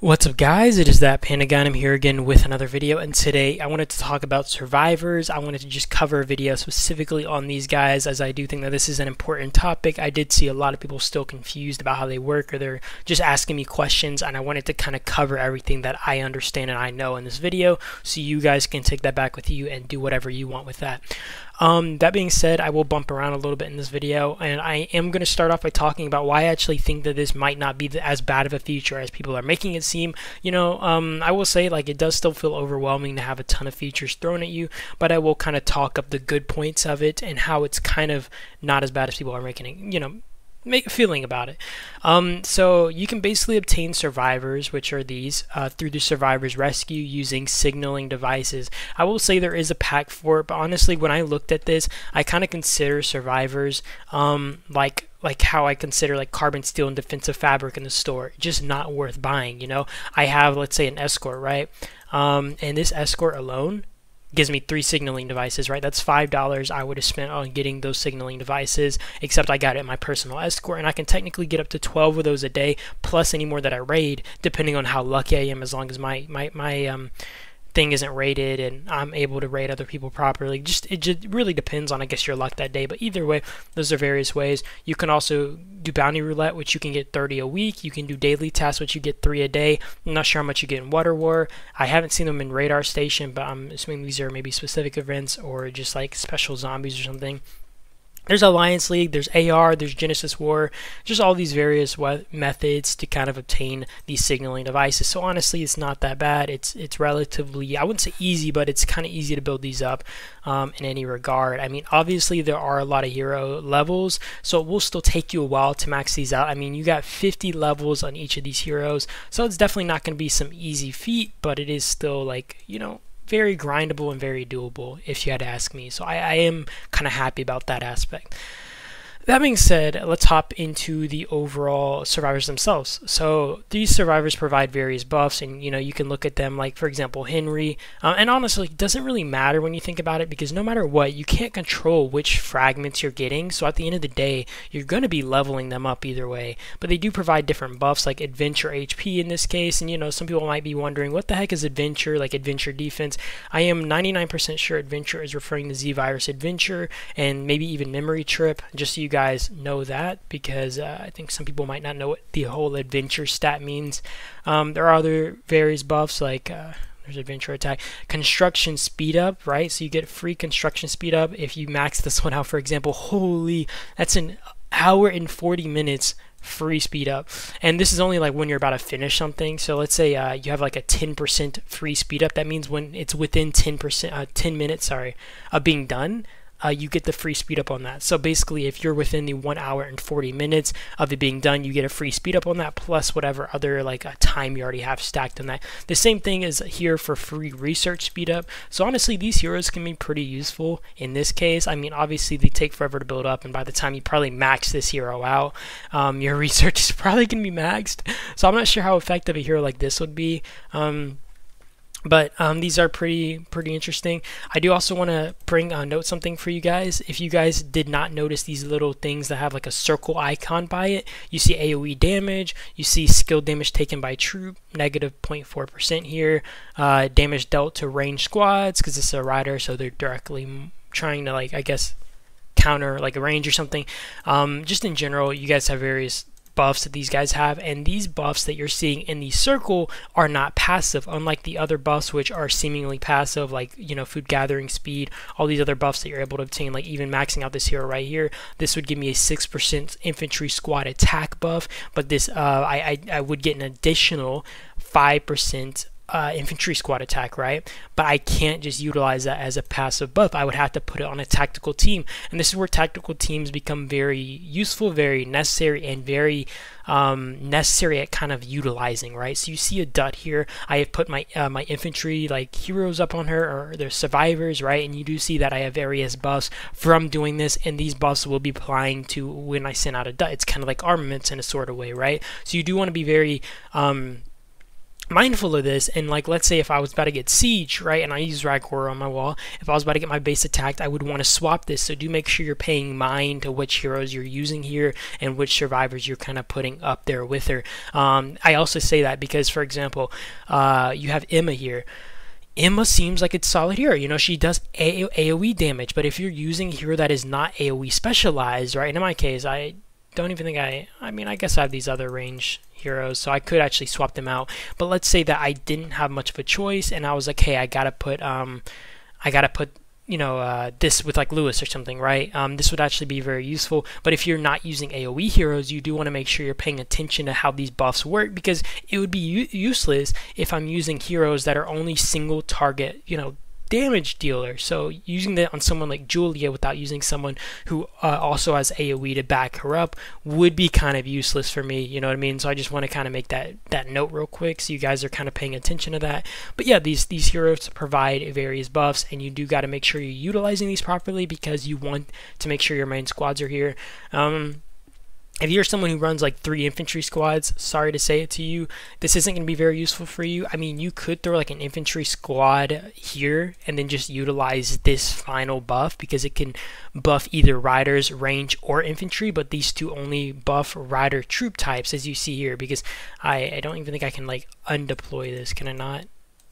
What's up guys, it is that Panagon. I'm here again with another video, and today I wanted to talk about survivors. I wanted to just cover a video specifically on these guys, as I do think that this is an important topic. I did see a lot of people still confused about how they work, or they're just asking me questions, and I wanted to kind of cover everything that I understand and I know in this video, so you guys can take that back with you and do whatever you want with that. That being said, I will bump around a little bit in this video, and I am going to start off by talking about why I actually think that this might not be as bad of a feature as people are making it seem. I will say, like, it does still feel overwhelming to have a ton of features thrown at you, but I will kind of talk up the good points of it and how it's kind of not as bad as people are making it, feeling about it. So you can basically obtain survivors, which are these, through the survivors rescue using signaling devices. I will say there is a pack for it, but honestly, when I looked at this, I kind of consider survivors like how I consider like carbon steel and defensive fabric in the store, just not worth buying. I have, let's say, an escort, right? And this escort alone gives me 3 signaling devices, right? That's $5 I would have spent on getting those signaling devices, except I got it in my personal escort, and I can technically get up to 12 of those a day, plus any more that I raid, depending on how lucky I am, as long as my thing isn't rated and I'm able to raid other people properly. It just really depends on, I guess, your luck that day. But either way, those are various ways. You can also do bounty roulette, which you can get 30 a week. You can do daily tasks, which you get 3 a day. I'm not sure how much you get in Water War. I haven't seen them in Radar Station, but I'm assuming these are maybe specific events or just like special zombies or something. There's Alliance League, there's AR, there's Genesis War, just all these various methods to kind of obtain these signaling devices. So honestly, it's not that bad. It's relatively, I wouldn't say easy, but it's kind of easy to build these up in any regard. I mean, obviously there are a lot of hero levels, so it will still take you a while to max these out. I mean, you got 50 levels on each of these heroes, so it's definitely not going to be some easy feat, but it is still, like, very grindable and very doable, if you had to ask me. So I am kind of happy about that aspect. That being said, let's hop into the overall survivors themselves. So these survivors provide various buffs, and you can look at them, like, for example, Henry. And honestly, it doesn't really matter when you think about it, because no matter what, you can't control which fragments you're getting. So at the end of the day, you're going to be leveling them up either way. But they do provide different buffs, like adventure HP in this case. And some people might be wondering, what the heck is adventure, like adventure defense? I am 99% sure adventure is referring to Z-Virus Adventure and maybe even Memory Trip, just so you guys know that, because I think some people might not know what the whole adventure stat means. There are other various buffs, like there's adventure attack, construction speed up, right? So you get free construction speed up if you max this one out. For example, holy, that's an hour and 40 minutes free speed up, and this is only like when you're about to finish something. So let's say you have like a 10% free speed up. That means when it's within 10 minutes of being done, you get the free speed up on that. So basically, if you're within the 1 hour and 40 minutes of it being done, you get a free speed up on that, plus whatever other time you already have stacked on that. The same thing is here for free research speed up. So honestly, these heroes can be pretty useful in this case. I mean, obviously they take forever to build up, and by the time you probably max this hero out, your research is probably going to be maxed. So I'm not sure how effective a hero like this would be. But these are pretty interesting. I do also want to note something for you guys. If you guys did not notice these little things that have like a circle icon by it, you see AoE damage, you see skill damage taken by troop, negative 0.4% here, damage dealt to ranged squads, because it's a rider, so they're directly trying to, like, I guess, counter like a range or something. Just in general, you guys have various buffs that these guys have, and these buffs that you're seeing in the circle are not passive, unlike the other buffs, which are seemingly passive, like food gathering speed, all these other buffs that you're able to obtain, like even maxing out this hero right here. This would give me a 6% infantry squad attack buff, but this I would get an additional 5% infantry squad attack, right? But I can't just utilize that as a passive buff. I would have to put it on a tactical team, and this is where tactical teams become very useful, very necessary, and very necessary at kind of utilizing, right? So you see a dot here. I have put my my infantry like heroes up on her, or their survivors, right? And you do see that I have various buffs from doing this, and these buffs will be applying to when I send out a dot. It's kind of like armaments in a sort of way, right? So you do want to be very mindful of this, and like, let's say if I was about to get siege, right, and I use Ragor on my wall, if I was about to get my base attacked, I would want to swap this. So do make sure you're paying mind to which heroes you're using here and which survivors you're kind of putting up there with her. I also say that because, for example, you have Emma here. Emma seems like it's solid hero. You know, she does AoE damage, but if you're using a hero that is not AoE specialized, right, and in my case, I don't even think I mean, I guess I have these other range heroes, so I could actually swap them out. But let's say that I didn't have much of a choice, and I was like, hey, I gotta put you know, this with like Lewis or something, right? This would actually be very useful. But if you're not using AoE heroes, you do want to make sure you're paying attention to how these buffs work, because it would be useless if I'm using heroes that are only single target, you know, damage dealer. So using that on someone like Julia without using someone who also has AoE to back her up would be kind of useless for me, you know what I mean? So I just want to kind of make that note real quick so you guys are kind of paying attention to that. But yeah, these heroes provide various buffs, and you do got to make sure you're utilizing these properly, because you want to make sure your main squads are here. If you're someone who runs like 3 infantry squads, sorry to say it to you, this isn't going to be very useful for you. I mean, you could throw like an infantry squad here and then just utilize this final buff, because it can buff either riders, range, or infantry, but these two only buff rider troop types, as you see here, because I don't even think I can like undeploy this. Can I not?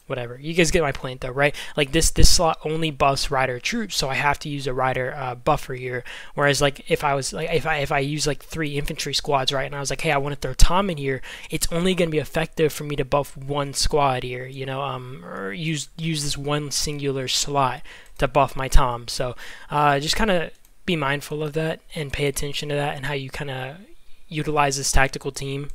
Whatever, you guys get my point though, right? Like this slot only buffs rider troops, so I have to use a rider buffer here. Whereas like if I use like 3 infantry squads, right, and I was like, hey, I want to throw Tom in here, it's only going to be effective for me to buff 1 squad here, you know, or use this one singular slot to buff my Tom. So just kind of be mindful of that and pay attention to that and how you kind of utilize this tactical team.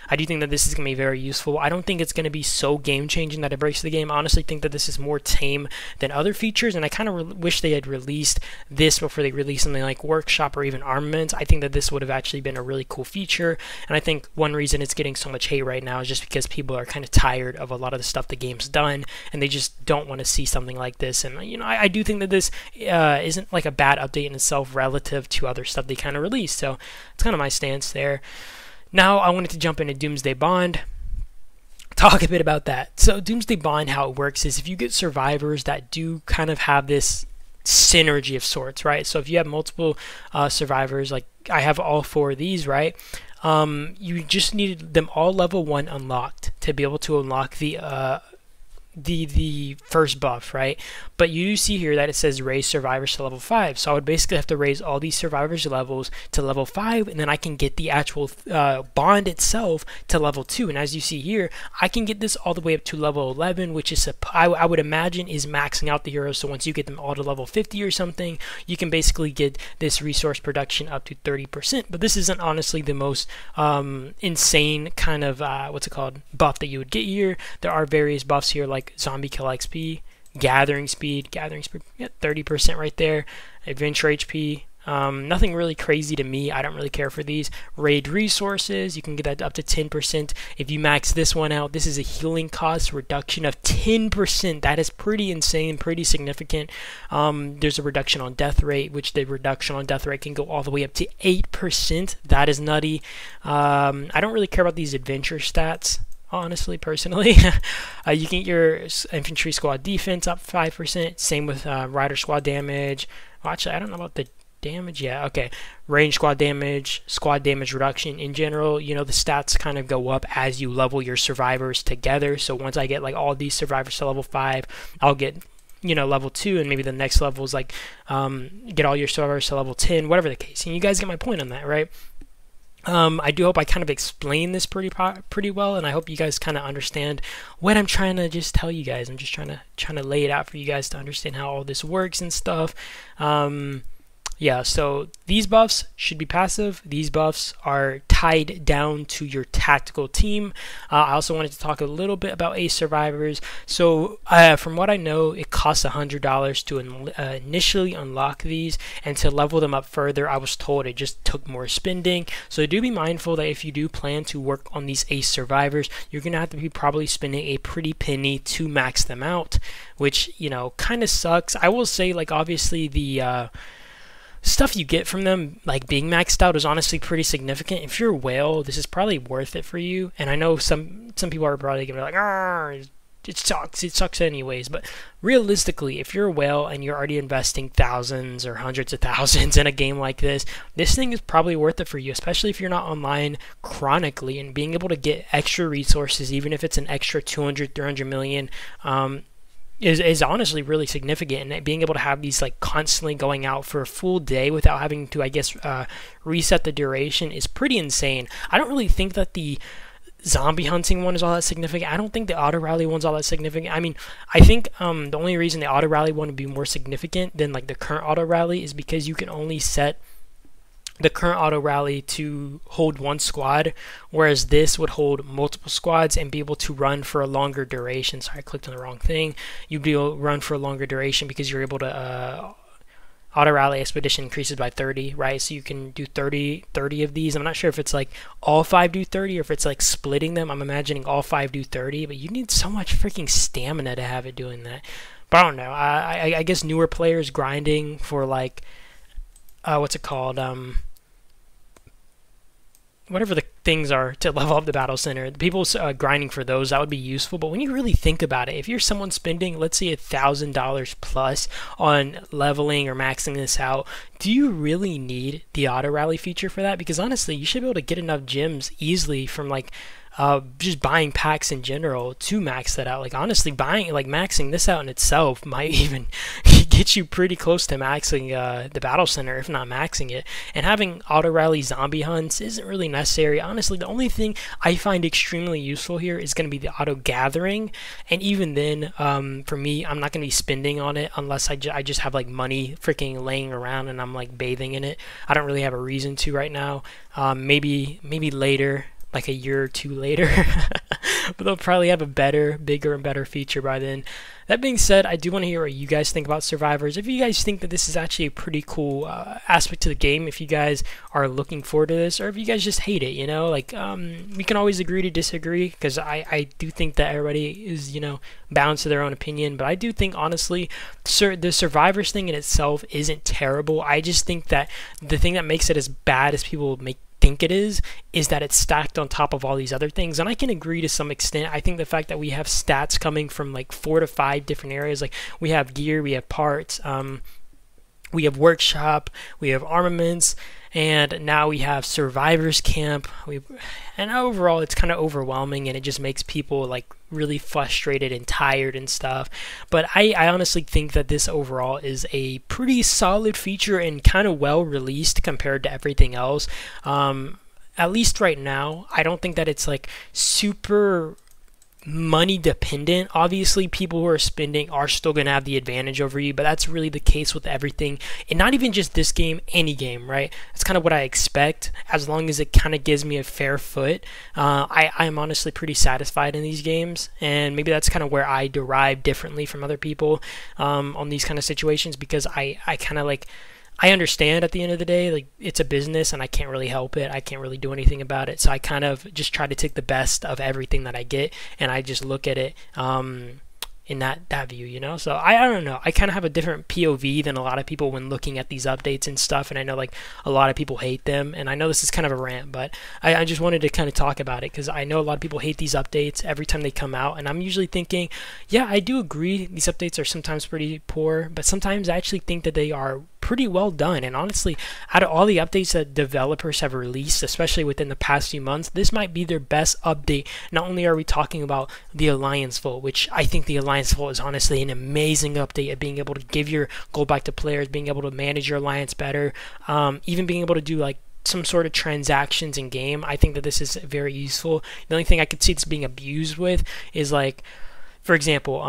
I do think that this is going to be very useful. I don't think it's going to be so game-changing that it breaks the game. I honestly think that this is more tame than other features, and I kind of wish they had released this before they released something like Workshop or even Armaments. I think that this would have actually been a really cool feature, and I think one reason it's getting so much hate right now is just because people are kind of tired of a lot of the stuff the game's done, and they just don't want to see something like this. And you know, I do think that this isn't like a bad update in itself relative to other stuff they kind of released, so it's kind of my stance there. Now I wanted to jump into Doomsday Bond, talk a bit about that. So Doomsday Bond, how it works is if you get survivors that do kind of have this synergy of sorts, right? So if you have multiple survivors, like I have all 4 of these, right? You just need them all level 1 unlocked to be able to unlock the first buff, right? But you do see here that it says raise survivors to level 5, so I would basically have to raise all these survivors levels to level 5, and then I can get the actual bond itself to level 2. And as you see here, I can get this all the way up to level 11, which is I would imagine is maxing out the heroes. So once you get them all to level 50 or something, you can basically get this resource production up to 30%. But this isn't honestly the most insane kind of what's it called, buff that you would get here. There are various buffs here like zombie kill XP, gathering speed, yeah, 30% right there, adventure HP. Nothing really crazy to me. I don't really care for these. Raid resources, you can get that up to 10%. If you max this one out, this is a healing cost reduction of 10%. That is pretty insane, pretty significant. There's a reduction on death rate, which the reduction on death rate can go all the way up to 8%. That is nutty. I don't really care about these adventure stats, honestly, personally. You can get your infantry squad defense up 5%. Same with rider squad damage. Well, actually, I don't know about the damage. Yeah, okay. Range squad damage reduction in general. You know, the stats kind of go up as you level your survivors together. So once I get like all these survivors to level 5, I'll get, you know, level 2, and maybe the next level is like get all your survivors to level 10, whatever the case. And you guys get my point on that, right? I do hope I kind of explained this pretty well, and I hope you guys kind of understand what I'm trying to just tell you guys. I'm just trying to lay it out for you guys to understand how all this works and stuff. Yeah, so these buffs should be passive. These buffs are tied down to your tactical team. I also wanted to talk a little bit about Ace Survivors. So from what I know, it costs $100 to initially unlock these, and to level them up further, I was told it just took more spending. So do be mindful that if you do plan to work on these Ace Survivors, you're going to have to be probably spending a pretty penny to max them out, which, you know, kind of sucks. I will say, like, obviously the stuff you get from them, like being maxed out, is honestly pretty significant. If you're a whale, this is probably worth it for you. And I know some people are probably gonna be like, it sucks anyways. But realistically, if you're a whale and you're already investing thousands or hundreds of thousands in a game like this thing is probably worth it for you, especially if you're not online chronically. And being able to get extra resources, even if it's an extra 200, 300 million, is honestly really significant. And being able to have these like constantly going out for a full day without having to, I guess, reset the duration is pretty insane. I don't really think that the zombie hunting one is all that significant. I don't think the auto rally one's all that significant. I mean, I think the only reason the auto rally one would be more significant than like the current auto rally is because you can only set the current auto rally to hold one squad, whereas this would hold multiple squads and be able to run for a longer duration. Sorry, I clicked on the wrong thing. You'd be able to run for a longer duration because you're able to auto rally expedition increases by 30, right? So you can do 30 of these. I'm not sure if it's like all 5 do 30 or if it's like splitting them. I'm imagining all 5 do 30, but you need so much freaking stamina to have it doing that. But I don't know. I guess newer players grinding for like what's it called? Whatever the things are to level up the battle center, the people grinding for those, that would be useful. But when you really think about it, if you're someone spending, let's say, $1,000 plus on leveling or maxing this out, do you really need the auto rally feature for that? Because honestly, you should be able to get enough gems easily from like just buying packs in general to max that out. Like honestly, maxing this out in itself might even get you pretty close to maxing the battle center, if not maxing it. And having auto rally zombie hunts isn't really necessary. Honestly, the only thing I find extremely useful here is going to be the auto gathering. And even then, for me, I'm not going to be spending on it unless I just have like money freaking laying around and I'm like bathing in it. I don't really have a reason to right now. Maybe later, like a year or two later, but they'll probably have a bigger and better feature by then. That being said, I do want to hear what you guys think about Survivors. If you guys think that this is actually a pretty cool aspect to the game, if you guys are looking forward to this, or if you guys just hate it, you know, like we can always agree to disagree, because I do think that everybody is, you know, bound to their own opinion. But I do think, honestly, the Survivors thing in itself isn't terrible. I just think that the thing that makes it as bad as people think it is that it's stacked on top of all these other things. And I can agree to some extent. I think the fact that we have stats coming from like 4 to 5 different areas, like we have gear, we have parts, we have workshop, we have armaments, and now we have survivors camp. And overall, it's kind of overwhelming, and it just makes people like really frustrated and tired and stuff. But I honestly think that this overall is a pretty solid feature and kind of well released compared to everything else. At least right now, I don't think that it's like super money dependent. Obviously, people who are spending are still going to have the advantage over you, but that's really the case with everything, and not even just this game, any game, right? That's kind of what I expect, as long as it kind of gives me a fair foot. I'm honestly pretty satisfied in these games, and maybe that's kind of where I derive differently from other people on these kind of situations, because I kind of like, I understand at the end of the day, like, it's a business and I can't really help it. I can't really do anything about it. So I kind of just try to take the best of everything that I get, and I just look at it in that view, you know? So I don't know. I kind of have a different POV than a lot of people when looking at these updates and stuff, and I know like a lot of people hate them, and I know this is kind of a rant, but I just wanted to kind of talk about it, because I know a lot of people hate these updates every time they come out, and I'm usually thinking, yeah, I do agree these updates are sometimes pretty poor, but sometimes I actually think that they are pretty well done. And honestly, out of all the updates that developers have released, especially within the past few months, this might be their best update. Not only are we talking about the Alliance Vault, which I think the Alliance Vault is honestly an amazing update at being able to give your gold back to players, being able to manage your alliance better, even being able to do like some sort of transactions in game. I think that this is very useful. The only thing I could see this being abused with is, like, for example,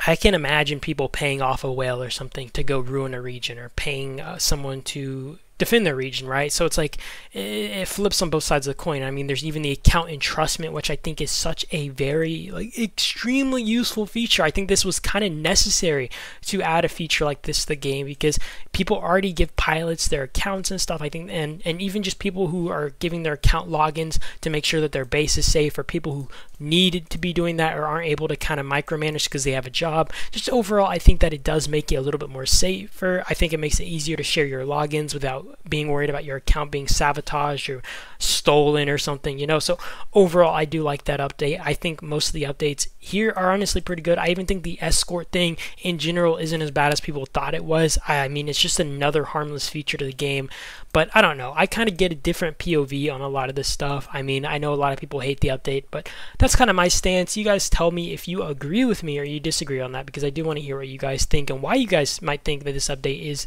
I can imagine people paying off a whale or something to go ruin a region, or paying someone to defend their region, right? So it's like it flips on both sides of the coin. I mean, there's even the account entrustment, which I think is such a very, like, extremely useful feature. I think this was kind of necessary to add a feature like this to the game, because people already give pilots their accounts and stuff, I think, and even just people who are giving their account logins to make sure that their base is safe, or people who need to be doing that or aren't able to kind of micromanage because they have a job. Just overall, I think that it does make you a little bit more safer. I think it makes it easier to share your logins without being worried about your account being sabotaged or stolen or something, you know. So overall, I do like that update. I think most of the updates here are honestly pretty good. I even think the escort thing in general isn't as bad as people thought it was. I mean, it's just another harmless feature to the game, but I don't know. I kind of get a different POV on a lot of this stuff. I mean, I know a lot of people hate the update, but that's kind of my stance. You guys tell me if you agree with me or you disagree on that, because I do want to hear what you guys think and why you guys might think that this update is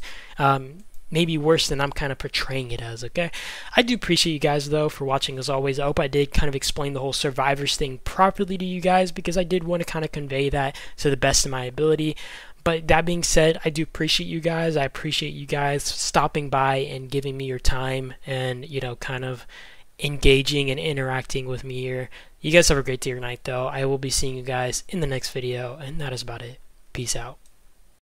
maybe worse than I'm kind of portraying it as, okay? I do appreciate you guys, though, for watching as always. I hope I did kind of explain the whole survivors thing properly to you guys, because I did want to kind of convey that to the best of my ability. But that being said, I do appreciate you guys. I appreciate you guys stopping by and giving me your time and, you know, kind of engaging and interacting with me here. You guys have a great day or night, though. I will be seeing you guys in the next video, and that is about it. Peace out.